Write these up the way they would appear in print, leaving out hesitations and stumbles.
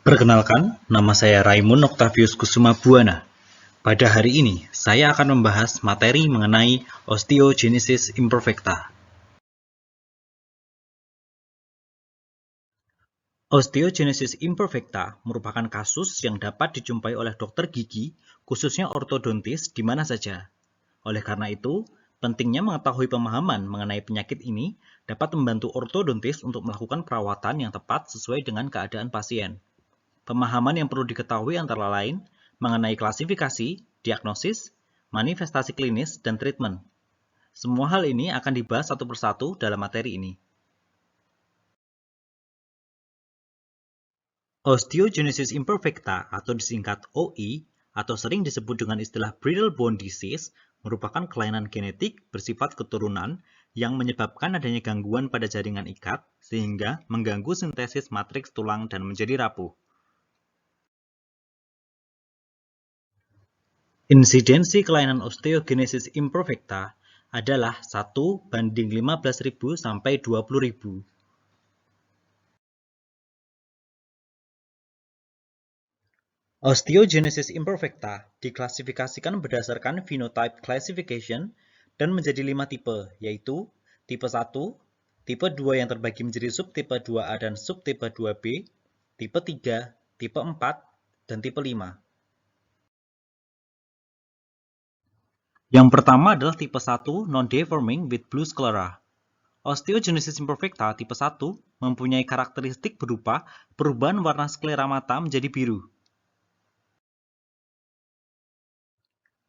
Perkenalkan, nama saya Raimund Octavius Kusuma Buana. Pada hari ini, saya akan membahas materi mengenai osteogenesis imperfecta. Osteogenesis imperfecta merupakan kasus yang dapat dijumpai oleh dokter gigi, khususnya ortodontis, di mana saja. Oleh karena itu, pentingnya mengetahui pemahaman mengenai penyakit ini dapat membantu ortodontis untuk melakukan perawatan yang tepat sesuai dengan keadaan pasien. Pemahaman yang perlu diketahui antara lain mengenai klasifikasi, diagnosis, manifestasi klinis, dan treatment. Semua hal ini akan dibahas satu persatu dalam materi ini. Osteogenesis imperfecta atau disingkat OI atau sering disebut dengan istilah brittle bone disease merupakan kelainan genetik bersifat keturunan yang menyebabkan adanya gangguan pada jaringan ikat sehingga mengganggu sintesis matriks tulang dan menjadi rapuh. Insidensi kelainan osteogenesis imperfecta adalah 1:15.000 sampai 20.000. Osteogenesis imperfecta diklasifikasikan berdasarkan phenotype classification dan menjadi 5 tipe, yaitu tipe 1, tipe 2 yang terbagi menjadi subtipe 2A dan subtipe 2B, tipe 3, tipe 4, dan tipe 5. Yang pertama adalah tipe 1 non-deforming with blue sclera. Osteogenesis imperfecta tipe 1 mempunyai karakteristik berupa perubahan warna sklera mata menjadi biru.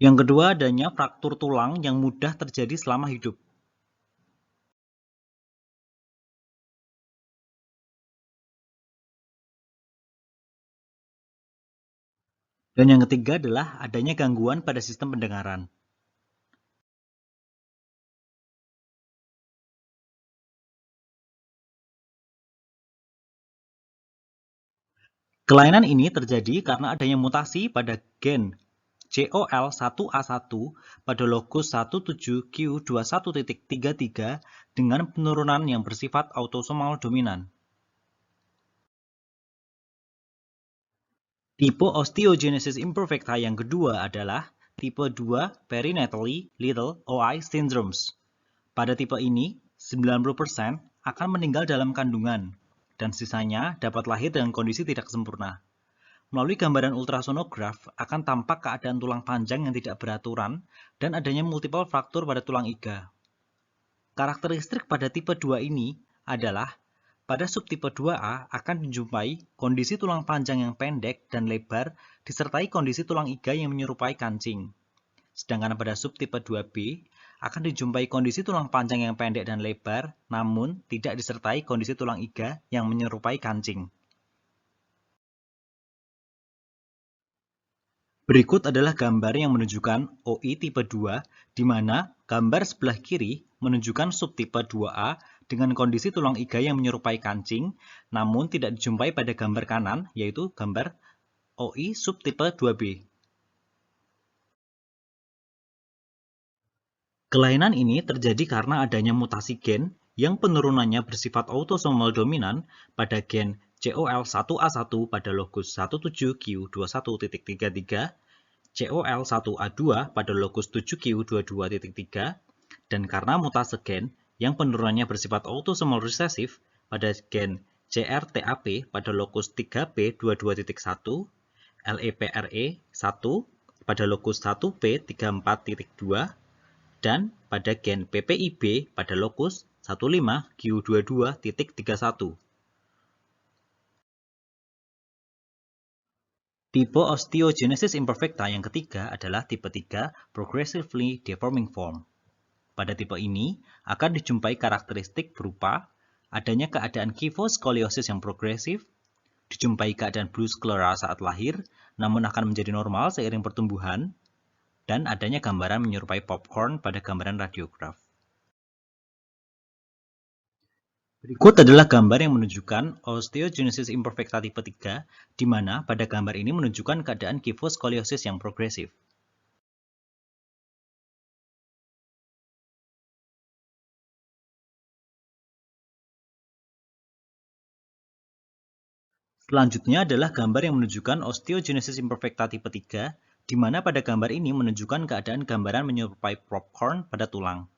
Yang kedua adanya fraktur tulang yang mudah terjadi selama hidup. Dan yang ketiga adalah adanya gangguan pada sistem pendengaran. Kelainan ini terjadi karena adanya mutasi pada gen COL1A1 pada lokus 17q21.33 dengan penurunan yang bersifat autosomal dominan. Tipe osteogenesis imperfecta yang kedua adalah tipe 2 perinatally little OI syndromes. Pada tipe ini, 90% akan meninggal dalam kandungan, dan sisanya dapat lahir dengan kondisi tidak sempurna. Melalui gambaran ultrasonograf akan tampak keadaan tulang panjang yang tidak beraturan dan adanya multiple fraktur pada tulang iga. Karakteristik pada tipe 2 ini adalah pada subtipe 2A akan dijumpai kondisi tulang panjang yang pendek dan lebar disertai kondisi tulang iga yang menyerupai kancing. Sedangkan pada subtipe 2B akan dijumpai kondisi tulang panjang yang pendek dan lebar namun tidak disertai kondisi tulang iga yang menyerupai kancing. Berikut adalah gambar yang menunjukkan OI tipe 2, di mana gambar sebelah kiri menunjukkan subtipe 2A dengan kondisi tulang iga yang menyerupai kancing, namun tidak dijumpai pada gambar kanan, yaitu gambar OI subtipe 2B. Kelainan ini terjadi karena adanya mutasi gen yang penurunannya bersifat autosomal dominan pada gen COL1A1 pada lokus 17q21.33, COL1A2 pada lokus 7q22.3, dan karena mutasi gen yang penurunannya bersifat autosomal resesif pada gen CRTAP pada lokus 3p22.1, LEPRE1 pada lokus 1p34.2, dan pada gen PPIB pada lokus 15q22.31. Tipe osteogenesis imperfecta yang ketiga adalah tipe 3 progressively deforming form. Pada tipe ini akan dijumpai karakteristik berupa adanya keadaan kyphoscoliosis yang progresif, dijumpai keadaan blue sclera saat lahir namun akan menjadi normal seiring pertumbuhan, dan adanya gambaran menyerupai popcorn pada gambaran radiograf. Berikut adalah gambar yang menunjukkan osteogenesis imperfecta tipe 3, di mana pada gambar ini menunjukkan keadaan kyphoscoliosis yang progresif. Selanjutnya adalah gambar yang menunjukkan osteogenesis imperfecta tipe 3, di mana pada gambar ini menunjukkan keadaan gambaran menyerupai popcorn pada tulang.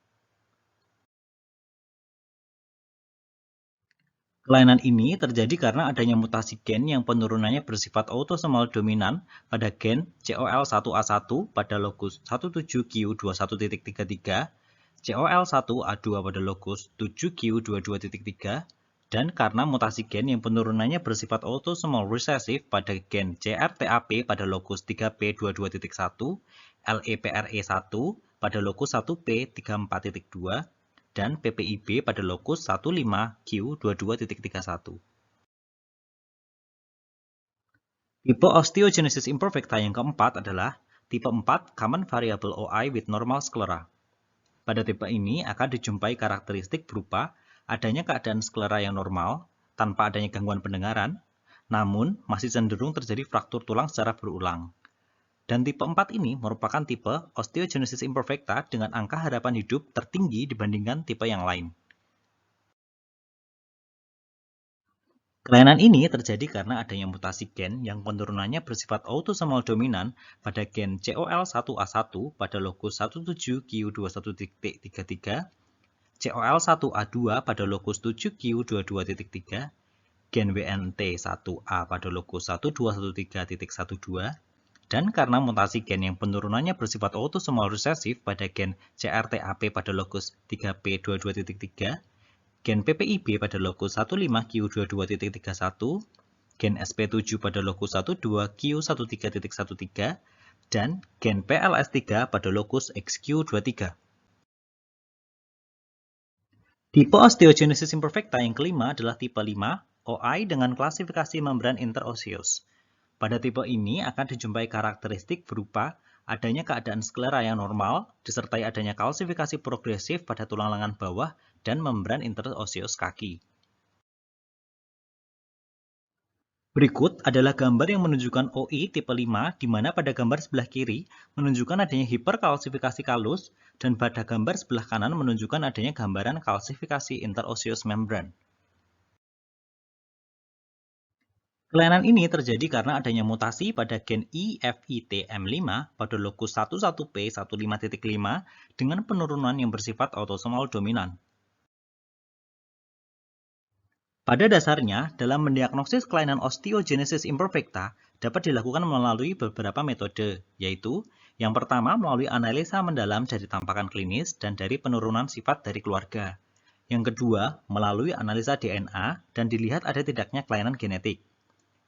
Kelainan ini terjadi karena adanya mutasi gen yang penurunannya bersifat autosomal dominan pada gen COL1A1 pada lokus 17q21.33, COL1A2 pada lokus 7q22.3, dan karena mutasi gen yang penurunannya bersifat autosomal recessive pada gen CRTAP pada lokus 3p22.1, LEPRE1 pada lokus 1p34.2, dan PPIB pada lokus 15q22.31. Tipe osteogenesis imperfecta yang keempat adalah tipe 4 Common Variable OI with Normal Sclera. Pada tipe ini akan dijumpai karakteristik berupa adanya keadaan sklera yang normal tanpa adanya gangguan pendengaran, namun masih cenderung terjadi fraktur tulang secara berulang. Dan tipe 4 ini merupakan tipe osteogenesis imperfecta dengan angka harapan hidup tertinggi dibandingkan tipe yang lain. Kelainan ini terjadi karena adanya mutasi gen yang penurunannya bersifat autosomal dominan pada gen COL1A1 pada lokus 17q21.33, COL1A2 pada lokus 7q22.3, gen WNT1A pada lokus 1213.12, dan karena mutasi gen yang penurunannya bersifat autosomal resesif pada gen CRTAP pada lokus 3p22.3, gen PPIB pada lokus 15q22.31, gen SP7 pada lokus 12q13.13, dan gen PLS3 pada lokus XQ23. Tipe osteogenesis imperfecta yang kelima adalah tipe 5, OI dengan klasifikasi membran interosseous. Pada tipe ini akan dijumpai karakteristik berupa adanya keadaan sklera yang normal, disertai adanya kalsifikasi progresif pada tulang lengan bawah dan membran interosseous kaki. Berikut adalah gambar yang menunjukkan OI tipe 5, di mana pada gambar sebelah kiri menunjukkan adanya hiperkalsifikasi kalus, dan pada gambar sebelah kanan menunjukkan adanya gambaran kalsifikasi interosseous membran. Kelainan ini terjadi karena adanya mutasi pada gen IFITM5 pada lokus 11p15.5 dengan penurunan yang bersifat autosomal dominan. Pada dasarnya, dalam mendiagnosis kelainan osteogenesis imperfecta dapat dilakukan melalui beberapa metode, yaitu yang pertama melalui analisa mendalam dari tampakan klinis dan dari penurunan sifat dari keluarga. Yang kedua, melalui analisa DNA dan dilihat ada tidaknya kelainan genetik.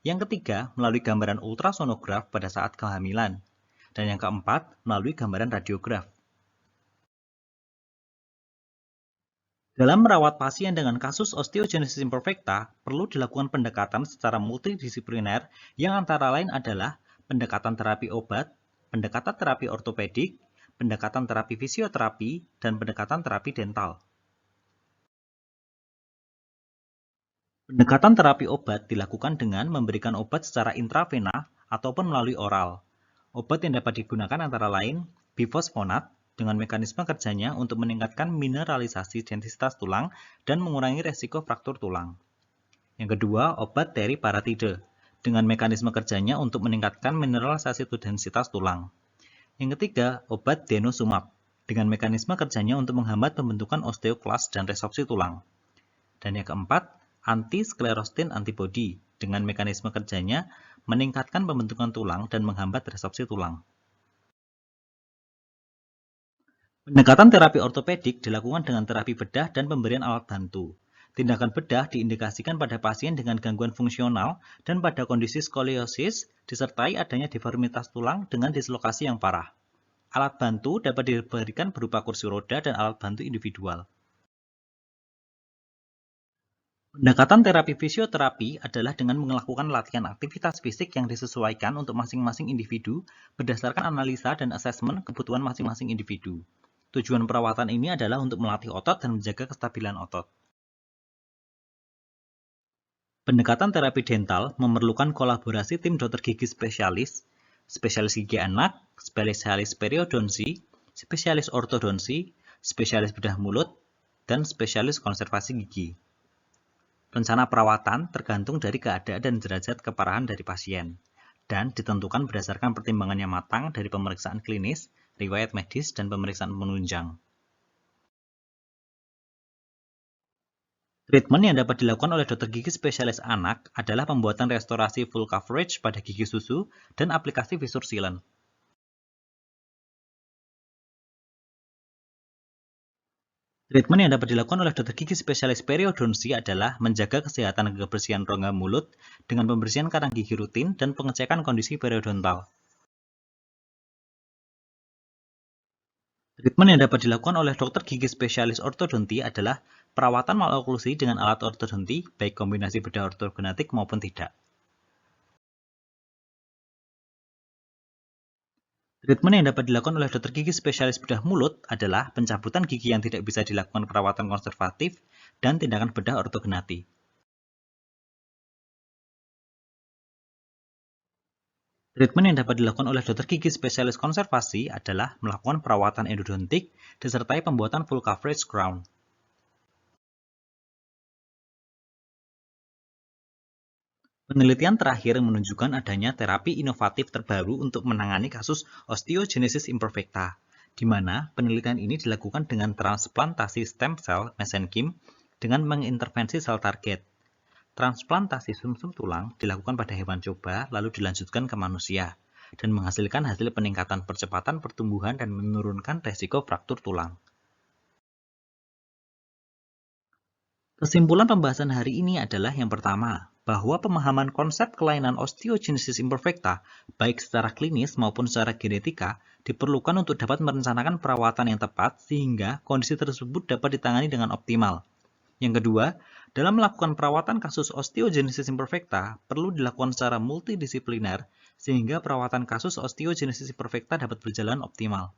Yang ketiga, melalui gambaran ultrasonograf pada saat kehamilan. Dan yang keempat, melalui gambaran radiograf. Dalam merawat pasien dengan kasus osteogenesis imperfecta, perlu dilakukan pendekatan secara multidisipliner yang antara lain adalah pendekatan terapi obat, pendekatan terapi ortopedik, pendekatan terapi fisioterapi, dan pendekatan terapi dental. Pendekatan terapi obat dilakukan dengan memberikan obat secara intravena ataupun melalui oral. Obat yang dapat digunakan antara lain bifosfonat dengan mekanisme kerjanya untuk meningkatkan mineralisasi densitas tulang dan mengurangi resiko fraktur tulang. Yang kedua, obat teriparatide dengan mekanisme kerjanya untuk meningkatkan mineralisasi densitas tulang. Yang ketiga, obat denosumab dengan mekanisme kerjanya untuk menghambat pembentukan osteoklas dan resorpsi tulang. Dan yang keempat, anti-sklerostin antibody dengan mekanisme kerjanya meningkatkan pembentukan tulang dan menghambat resorpsi tulang. Pendekatan terapi ortopedik dilakukan dengan terapi bedah dan pemberian alat bantu. Tindakan bedah diindikasikan pada pasien dengan gangguan fungsional dan pada kondisi skoliosis disertai adanya deformitas tulang dengan dislokasi yang parah. Alat bantu dapat diberikan berupa kursi roda dan alat bantu individual. Pendekatan terapi fisioterapi adalah dengan melakukan latihan aktivitas fisik yang disesuaikan untuk masing-masing individu berdasarkan analisa dan asesmen kebutuhan masing-masing individu. Tujuan perawatan ini adalah untuk melatih otot dan menjaga kestabilan otot. Pendekatan terapi dental memerlukan kolaborasi tim dokter gigi spesialis, spesialis gigi anak, spesialis periodonsi, spesialis ortodonsi, spesialis bedah mulut, dan spesialis konservasi gigi. Rencana perawatan tergantung dari keadaan dan derajat keparahan dari pasien, dan ditentukan berdasarkan pertimbangan yang matang dari pemeriksaan klinis, riwayat medis, dan pemeriksaan penunjang. Treatment yang dapat dilakukan oleh dokter gigi spesialis anak adalah pembuatan restorasi full coverage pada gigi susu dan aplikasi Fissure Sealant. Treatment yang dapat dilakukan oleh dokter gigi spesialis periodonsi adalah menjaga kesehatan dan kebersihan rongga mulut dengan pembersihan karang gigi rutin dan pengecekan kondisi periodontal. Treatment yang dapat dilakukan oleh dokter gigi spesialis ortodonti adalah perawatan maloklusi dengan alat ortodonti, baik kombinasi bedah ortognatik maupun tidak. Treatment yang dapat dilakukan oleh dokter gigi spesialis bedah mulut adalah pencabutan gigi yang tidak bisa dilakukan perawatan konservatif dan tindakan bedah ortognati. Treatment yang dapat dilakukan oleh dokter gigi spesialis konservasi adalah melakukan perawatan endodontik disertai pembuatan full coverage crown. Penelitian terakhir menunjukkan adanya terapi inovatif terbaru untuk menangani kasus osteogenesis imperfecta, di mana penelitian ini dilakukan dengan transplantasi stem cell mesenkim dengan mengintervensi sel target. Transplantasi sumsum tulang dilakukan pada hewan coba lalu dilanjutkan ke manusia, dan menghasilkan hasil peningkatan percepatan pertumbuhan dan menurunkan resiko fraktur tulang. Kesimpulan pembahasan hari ini adalah yang pertama, bahwa pemahaman konsep kelainan osteogenesis imperfecta, baik secara klinis maupun secara genetika, diperlukan untuk dapat merencanakan perawatan yang tepat sehingga kondisi tersebut dapat ditangani dengan optimal. Yang kedua, dalam melakukan perawatan kasus osteogenesis imperfecta, perlu dilakukan secara multidisipliner sehingga perawatan kasus osteogenesis imperfecta dapat berjalan optimal.